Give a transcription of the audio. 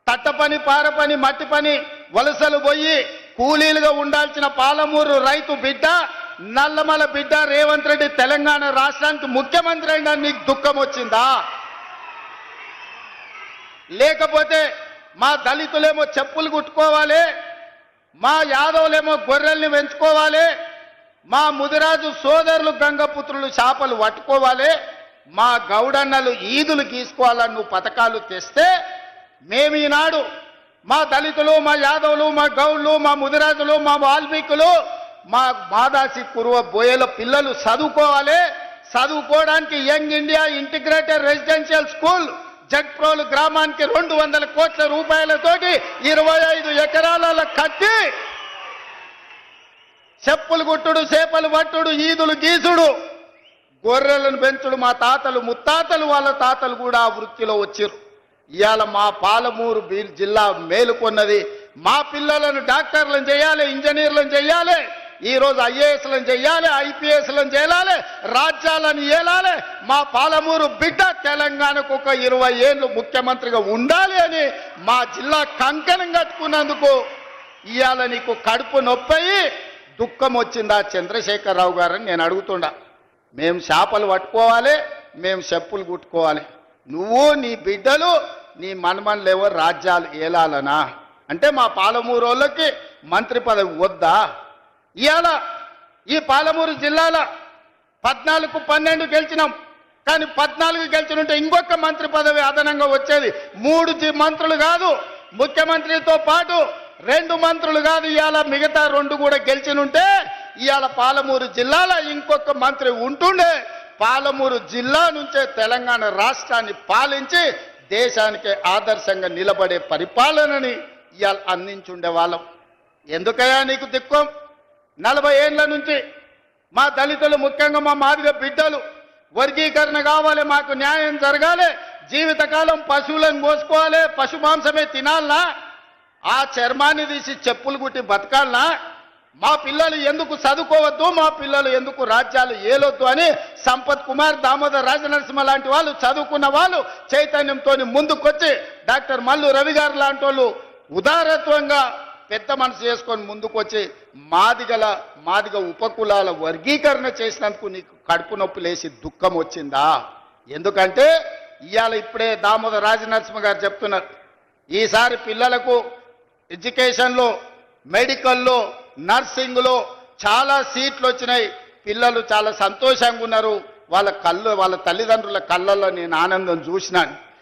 తట్ట పని, పార పని, మట్టి పని వలసలు పోయి కూలీలుగా ఉండాల్సిన పాలమూరు రైతు బిడ్డ, నల్లమల బిడ్డ రేవంత్ రెడ్డి తెలంగాణ రాష్ట్రానికి ముఖ్యమంత్రి అయినా నీకు దుఃఖం వచ్చిందా? లేకపోతే మా దళితులేమో చెప్పులు కుట్టుకోవాలి, మా యాదవులేమో గొర్రెల్ని పెంచుకోవాలి, మా ముదిరాజు సోదరులు గంగపుత్రులు చేపలు పట్టుకోవాలి, మా గౌడన్నలు ఈదులు గీసుకోవాలని నువ్వు పథకాలు తెస్తే మేము ఈనాడు మా దళితులు, మా యాదవులు, మా గౌళ్ళు, మా ముదిరాజులు, మా వాల్మీకులు, మా మాదాసి కురువ బోయల పిల్లలు చదువుకోవాలి. చదువుకోవడానికి young India integrated residential school Jagprolu గ్రామానికి 200 కోట్ల రూపాయలతోటి 25 ఎకరాల కట్టి చెప్పులు గుట్టుడు, చేపలు పట్టుడు, ఈదులు గీసుడు, గొర్రెలను పెంచుడు మా తాతలు ముత్తాతలు వాళ్ళ తాతలు కూడా ఆ వృత్తిలో వచ్చారు. ఇవాళ మా పాలమూరు జిల్లా మేలుకొన్నది. మా పిల్లలను డాక్టర్లను చేయాలి, ఇంజనీర్లను చేయాలి, ఈరోజు ఐఏఎస్లను చేయాలి, ఐపీఎస్లను చేయాలి, రాజ్యాలను ఏలాలి. మా పాలమూరు బిడ్డ తెలంగాణకు ఒక 20 ఏళ్ళు ముఖ్యమంత్రిగా ఉండాలి అని మా జిల్లా కంకణం కట్టుకున్నందుకు ఇవాళ నీకు కడుపు నొప్పయి దుఃఖం వచ్చిందా చంద్రశేఖరరావు గారని నేను అడుగుతుండా. మేము చేపలు పట్టుకోవాలి, మేము చెప్పులు కుట్టుకోవాలి, నువ్వు నీ బిడ్డలు నీ మనమన్లేవో రాజ్యాలు ఏలాలనా? అంటే మా పాలమూరు వాళ్ళకి మంత్రి పదవి వద్దా? ఇవాళ ఈ పాలమూరు జిల్లాలో 14-12 గెలిచినాం, కానీ 14 గెలిచినుంటే ఇంకొక మంత్రి పదవి అదనంగా వచ్చేది. 3 మంత్రులు కాదు, ముఖ్యమంత్రితో పాటు 2 మంత్రులు కాదు, ఇవాళ మిగతా 2 కూడా గెలిచినుంటే ఇవాళ పాలమూరు జిల్లాలో ఇంకొక మంత్రి ఉంటుండే. పాలమూరు జిల్లా నుంచే తెలంగాణ రాష్ట్రాన్ని పాలించి దేశానికి ఆదర్శంగా నిలబడే పరిపాలనని ఇవాళ అందించుండే వాళ్ళం. ఎందుకయ్యా నీకు దిక్కం? 40 ఏళ్ల నుంచి మా దళితులు, ముఖ్యంగా మా మాదిగ బిడ్డలు వర్గీకరణ కావాలి, మాకు న్యాయం జరగాలి, జీవితకాలం పశువులను కోసుకోవాలి, పశు మాంసమే తినాలనా? ఆ చర్మాన్ని తీసి చెప్పులు కుట్టి బతకాలనా? మా పిల్లలు ఎందుకు చదువుకోవద్దు, మా పిల్లలు ఎందుకు రాజ్యాలు ఏలొద్దు అని సంపత్ కుమార్, దామోదర్ రాజనరసింహ లాంటి వాళ్ళు, చదువుకున్న వాళ్ళు చైతన్యంతో ముందుకొచ్చి డాక్టర్ మల్లు రవి గారు లాంటి వాళ్ళు ఉదారత్వంగా పెద్ద మనసు చేసుకొని ముందుకొచ్చి మాదిగ ఉపకులాల వర్గీకరణ చేసినందుకు నీకు కడుపు నొప్పి లేచి దుఃఖం వచ్చిందా? ఎందుకంటే ఇవాళ ఇప్పుడే దామోదర్ రాజనరసింహ గారు చెప్తున్నారు, ఈసారి పిల్లలకు ఎడ్యుకేషన్లో, మెడికల్లో, నర్సింగ్లో చాలా సీట్లు వచ్చినాయి. పిల్లలు చాలా సంతోషంగా ఉన్నారు. వాళ్ళ తల్లిదండ్రుల కళ్ళల్లో నేను ఆనందం చూసినాను.